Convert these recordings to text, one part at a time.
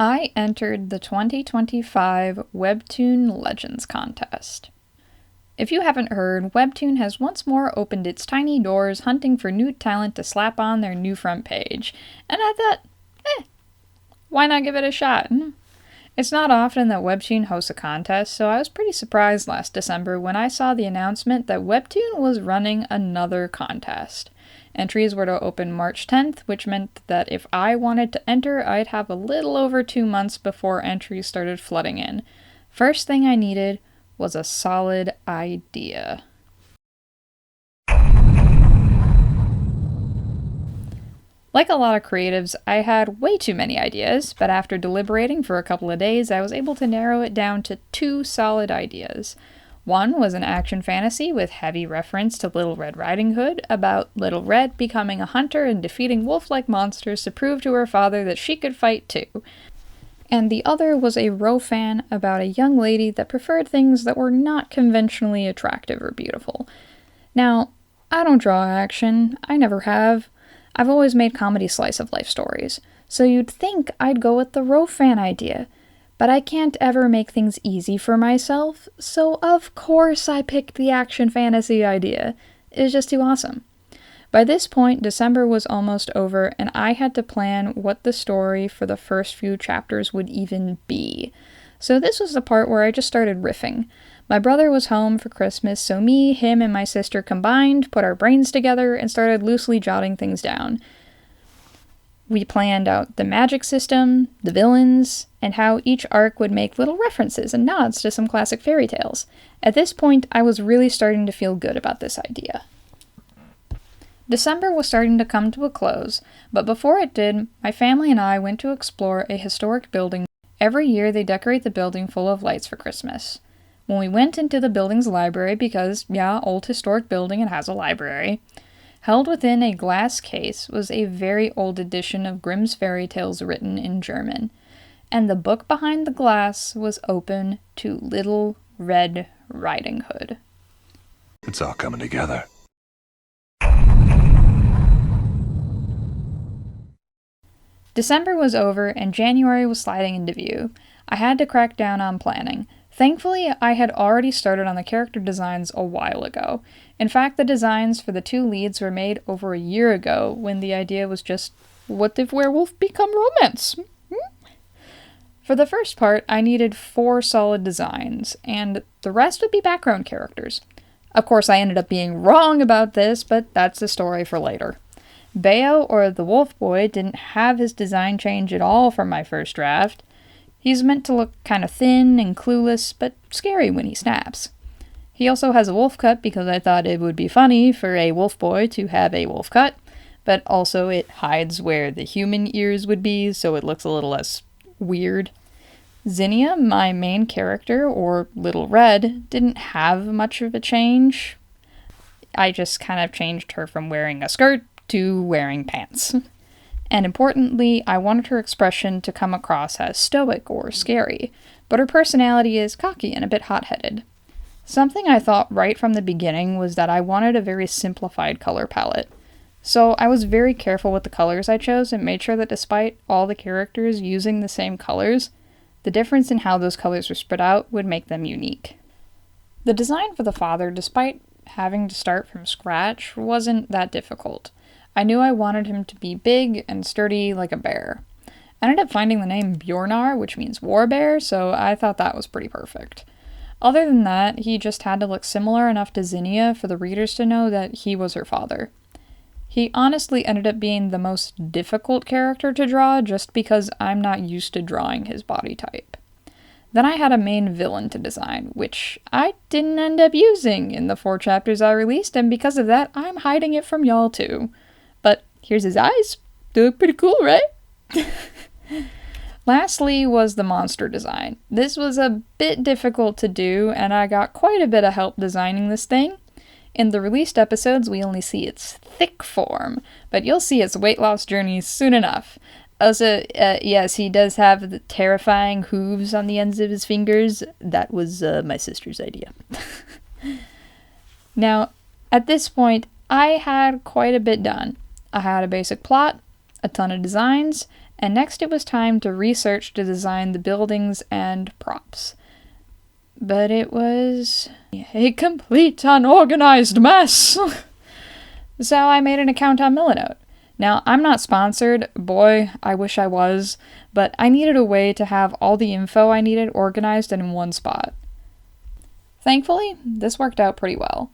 I entered the 2025 Webtoon Legends contest. If you haven't heard, Webtoon has once more opened its tiny doors hunting for new talent to slap on their new front page. And I thought, why not give it a shot? It's not often that Webtoon hosts a contest, so I was pretty surprised last December when I saw the announcement that Webtoon was running another contest. Entries were to open March 10th, which meant that if I wanted to enter, I'd have a little over 2 months before entries started flooding in. First thing I needed was a solid idea. Like a lot of creatives, I had way too many ideas, but after deliberating for a couple of days, I was able to narrow it down to 2 solid ideas. One was an action fantasy with heavy reference to Little Red Riding Hood about Little Red becoming a hunter and defeating wolf-like monsters to prove to her father that she could fight too. And the other was a Ro-fan about a young lady that preferred things that were not conventionally attractive or beautiful. Now, I don't draw action, I never have. I've always made comedy slice-of-life stories, so you'd think I'd go with the Ro-fan idea. But I can't ever make things easy for myself, so of course I picked the action fantasy idea. It was just too awesome. By this point, December was almost over, and I had to plan what the story for the first few chapters would even be. So this was the part where I just started riffing. My brother was home for Christmas, so me, him, and my sister combined, put our brains together, and started loosely jotting things down. We planned out the magic system, the villains, and how each arc would make little references and nods to some classic fairy tales. At this point, I was really starting to feel good about this idea. December was starting to come to a close, but before it did, my family and I went to explore a historic building. Every year they decorate the building full of lights for Christmas. When we went into the building's library, because, old historic building, it has a library, held within a glass case was a very old edition of Grimm's fairy tales written in German, and the book behind the glass was open to Little Red Riding Hood. It's all coming together. December was over and January was sliding into view. I had to crack down on planning. Thankfully, I had already started on the character designs a while ago. In fact, the designs for the 2 leads were made over a year ago when the idea was just, what if werewolf become romance? For the first part, I needed 4 solid designs, and the rest would be background characters. Of course, I ended up being wrong about this, but that's a story for later. Bayo, or the Wolf Boy, didn't have his design change at all from my first draft. He's meant to look kind of thin and clueless, but scary when he snaps. He also has a wolf cut because I thought it would be funny for a wolf boy to have a wolf cut, but also it hides where the human ears would be, so it looks a little less weird. Zinnia, my main character, or Little Red, didn't have much of a change. I just kind of changed her from wearing a skirt to wearing pants. And importantly, I wanted her expression to come across as stoic or scary, but her personality is cocky and a bit hot-headed. Something I thought right from the beginning was that I wanted a very simplified color palette. So I was very careful with the colors I chose and made sure that despite all the characters using the same colors, the difference in how those colors were spread out would make them unique. The design for the father, despite having to start from scratch, wasn't that difficult. I knew I wanted him to be big and sturdy like a bear. I ended up finding the name Bjornar, which means war bear, so I thought that was pretty perfect. Other than that, he just had to look similar enough to Zinnia for the readers to know that he was her father. He honestly ended up being the most difficult character to draw just because I'm not used to drawing his body type. Then I had a main villain to design, which I didn't end up using in the 4 chapters I released, and because of that, I'm hiding it from y'all too. But here's his eyes. They look pretty cool, right? Lastly was the monster design. This was a bit difficult to do, and I got quite a bit of help designing this thing. In the released episodes, we only see its thick form, but you'll see its weight loss journey soon enough. Also, yes, he does have the terrifying hooves on the ends of his fingers. That was my sister's idea. Now, at this point, I had quite a bit done. I had a basic plot, a ton of designs, and next it was time to research to design the buildings and props. But it was a complete unorganized mess. So I made an account on Millinote. Now, I'm not sponsored, boy, I wish I was, but I needed a way to have all the info I needed organized in one spot. Thankfully, this worked out pretty well,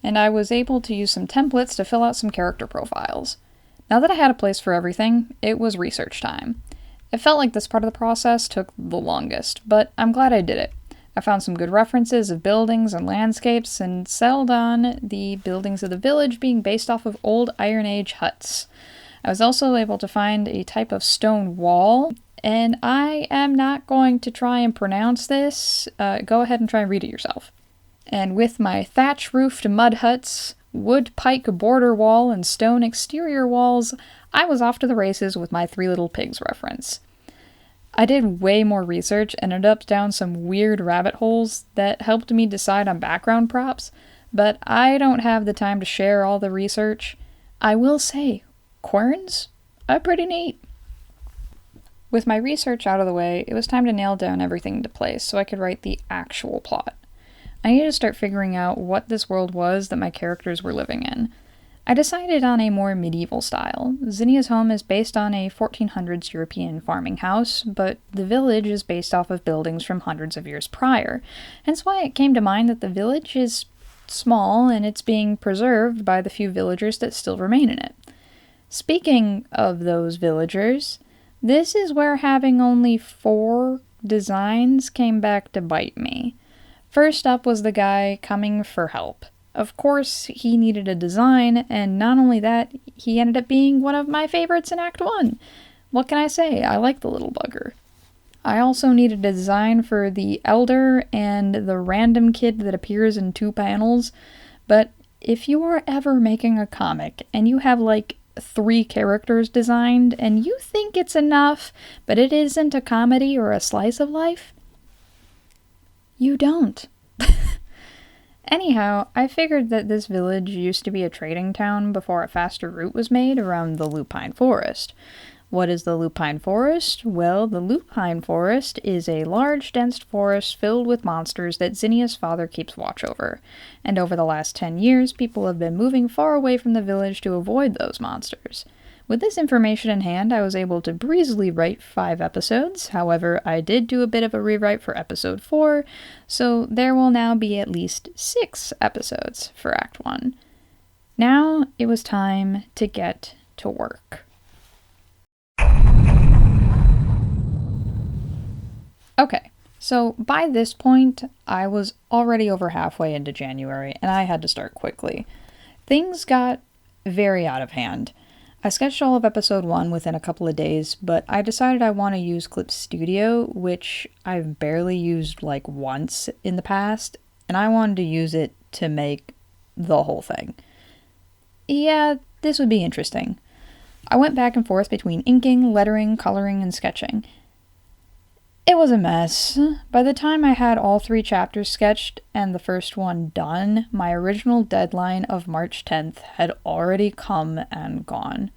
and I was able to use some templates to fill out some character profiles. Now that I had a place for everything, it was research time. It felt like this part of the process took the longest, but I'm glad I did it. I found some good references of buildings and landscapes and settled on the buildings of the village being based off of old Iron Age huts. I was also able to find a type of stone wall, and I am not going to try and pronounce this. Go ahead and try and read it yourself. And with my thatch-roofed mud huts, wood pike border wall, and stone exterior walls, I was off to the races with my Three Little Pigs reference. I did way more research and ended up down some weird rabbit holes that helped me decide on background props, but I don't have the time to share all the research. I will say, querns are pretty neat. With my research out of the way, it was time to nail down everything into place so I could write the actual plot. I needed to start figuring out what this world was that my characters were living in. I decided on a more medieval style. Zinnia's home is based on a 1400s European farming house, but the village is based off of buildings from hundreds of years prior. Hence why it came to mind that the village is small and it's being preserved by the few villagers that still remain in it. Speaking of those villagers, this is where having only 4 designs came back to bite me. First up was the guy coming for help. Of course, he needed a design, and not only that, he ended up being one of my favorites in Act 1. What can I say? I like the little bugger. I also needed a design for the elder and the random kid that appears in 2 panels, but if you are ever making a comic and you have like 3 characters designed and you think it's enough, but it isn't a comedy or a slice of life, you don't. Anyhow, I figured that this village used to be a trading town before a faster route was made around the Lupine Forest. What is the Lupine Forest? Well, the Lupine Forest is a large, dense forest filled with monsters that Zinnia's father keeps watch over. And over the last 10 years, people have been moving far away from the village to avoid those monsters. With this information in hand, I was able to breezily write 5 episodes. However, I did do a bit of a rewrite for episode 4, so there will now be at least 6 episodes for Act 1. Now it was time to get to work. Okay, so by this point, I was already over halfway into January, and I had to start quickly. Things got very out of hand. I sketched all of episode 1 within a couple of days, but I decided I want to use Clip Studio, which I've barely used like once in the past, and I wanted to use it to make the whole thing. Yeah, this would be interesting. I went back and forth between inking, lettering, coloring, and sketching. It was a mess. By the time I had all 3 chapters sketched and the first one done, my original deadline of March 10th had already come and gone.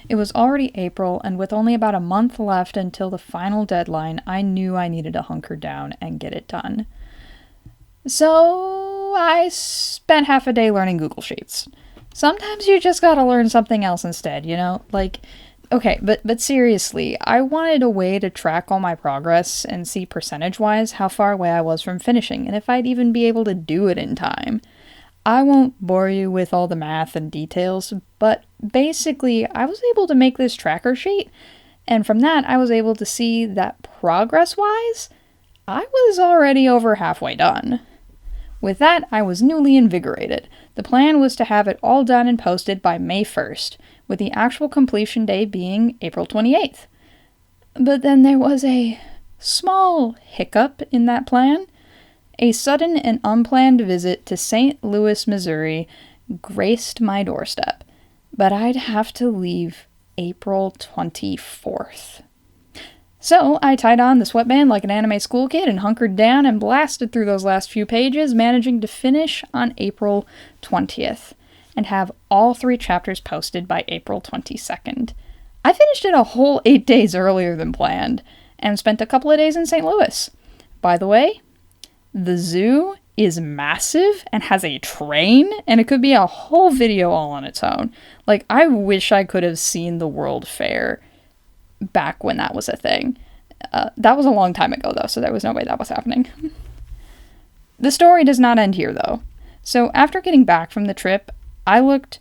It was already April, and with only about a month left until the final deadline, I knew I needed to hunker down and get it done. So I spent half a day learning Google Sheets. Sometimes you just gotta learn something else instead, you know? Okay, but seriously, I wanted a way to track all my progress and see percentage-wise how far away I was from finishing, and if I'd even be able to do it in time. I won't bore you with all the math and details, but basically, I was able to make this tracker sheet, and from that, I was able to see that progress-wise, I was already over halfway done. With that, I was newly invigorated. The plan was to have it all done and posted by May 1st, with the actual completion day being April 28th. But then there was a small hiccup in that plan. A sudden and unplanned visit to St. Louis, Missouri graced my doorstep, but I'd have to leave April 24th. So I tied on the sweatband like an anime school kid and hunkered down and blasted through those last few pages, managing to finish on April 20th and have all 3 chapters posted by April 22nd. I finished it a whole 8 days earlier than planned, and spent a couple of days in St. Louis. By the way, the zoo is massive and has a train, and it could be a whole video all on its own. Like, I wish I could have seen the World Fair back when that was a thing. That was a long time ago, though, so there was no way that was happening. The story does not end here, though. So after getting back from the trip, I looked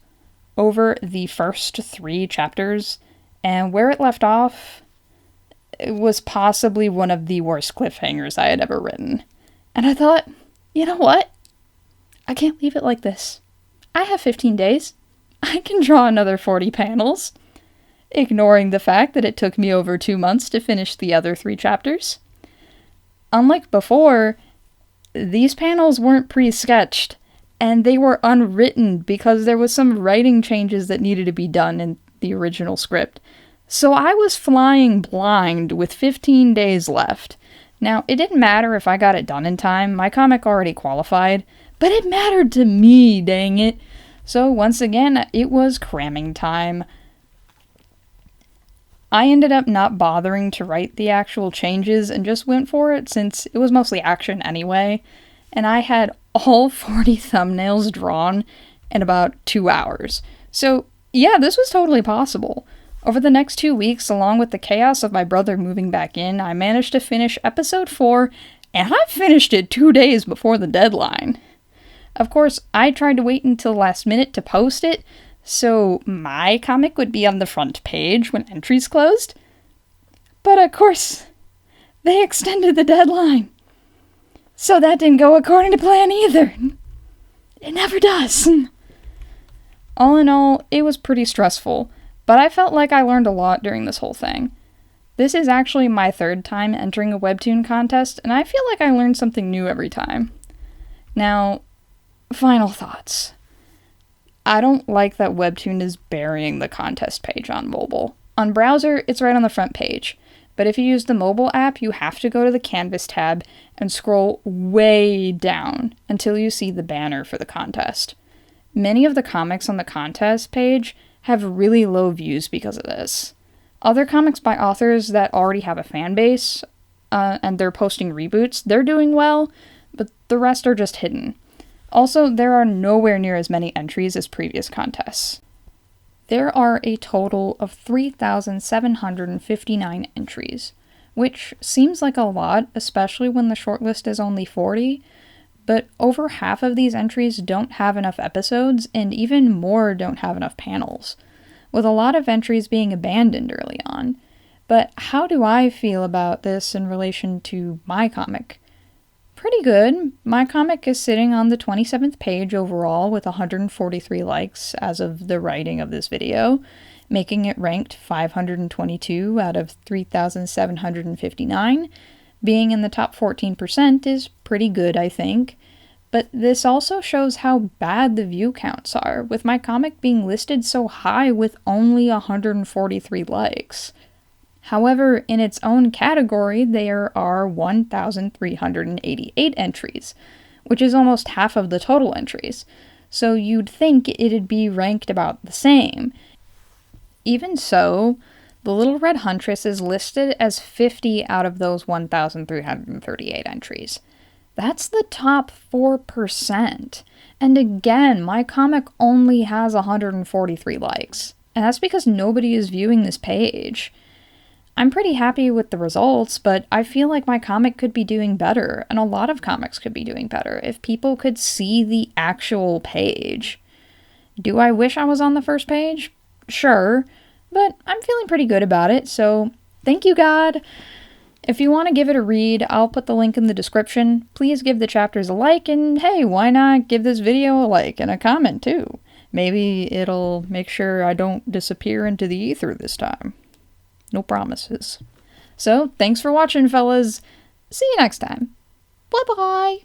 over the first 3 chapters, and where it left off, it was possibly one of the worst cliffhangers I had ever written. And I thought, you know what? I can't leave it like this. I have 15 days. I can draw another 40 panels. Ignoring the fact that it took me over 2 months to finish the other 3 chapters. Unlike before, these panels weren't pre-sketched, and they were unwritten because there was some writing changes that needed to be done in the original script. So I was flying blind with 15 days left. Now, it didn't matter if I got it done in time, my comic already qualified, but it mattered to me, dang it. So once again, it was cramming time. I ended up not bothering to write the actual changes and just went for it since it was mostly action anyway, and I had all 40 thumbnails drawn in about 2 hours. So yeah, this was totally possible. Over the next 2 weeks, along with the chaos of my brother moving back in, I managed to finish episode 4, and I finished it 2 days before the deadline. Of course, I tried to wait until the last minute to post it, so my comic would be on the front page when entries closed. But of course, they extended the deadline. So that didn't go according to plan either. It never does. All in all, it was pretty stressful, but I felt like I learned a lot during this whole thing. This is actually my 3rd time entering a Webtoon contest, and I feel like I learned something new every time. Now, final thoughts. I don't like that Webtoon is burying the contest page on mobile. On browser, it's right on the front page. But if you use the mobile app, you have to go to the Canvas tab and scroll way down until you see the banner for the contest. Many of the comics on the contest page have really low views because of this. Other comics by authors that already have a fan base, and they're posting reboots, they're doing well, but the rest are just hidden. Also, there are nowhere near as many entries as previous contests. There are a total of 3,759 entries, which seems like a lot, especially when the shortlist is only 40, but over half of these entries don't have enough episodes, and even more don't have enough panels, with a lot of entries being abandoned early on. But how do I feel about this in relation to my comic? Pretty good. My comic is sitting on the 27th page overall with 143 likes as of the writing of this video, making it ranked 522 out of 3,759. Being in the top 14% is pretty good, I think. But this also shows how bad the view counts are, with my comic being listed so high with only 143 likes. However, in its own category, there are 1,388 entries, which is almost half of the total entries, so you'd think it'd be ranked about the same. Even so, the Little Red Huntress is listed as 50 out of those 1,338 entries. That's the top 4%. And again, my comic only has 143 likes, and that's because nobody is viewing this page. I'm pretty happy with the results, but I feel like my comic could be doing better, and a lot of comics could be doing better if people could see the actual page. Do I wish I was on the first page? Sure, but I'm feeling pretty good about it, so thank you, God. If you want to give it a read, I'll put the link in the description. Please give the chapters a like, and hey, why not give this video a like and a comment too? Maybe it'll make sure I don't disappear into the ether this time. No promises. So, thanks for watching, fellas. See you next time. Bye-bye.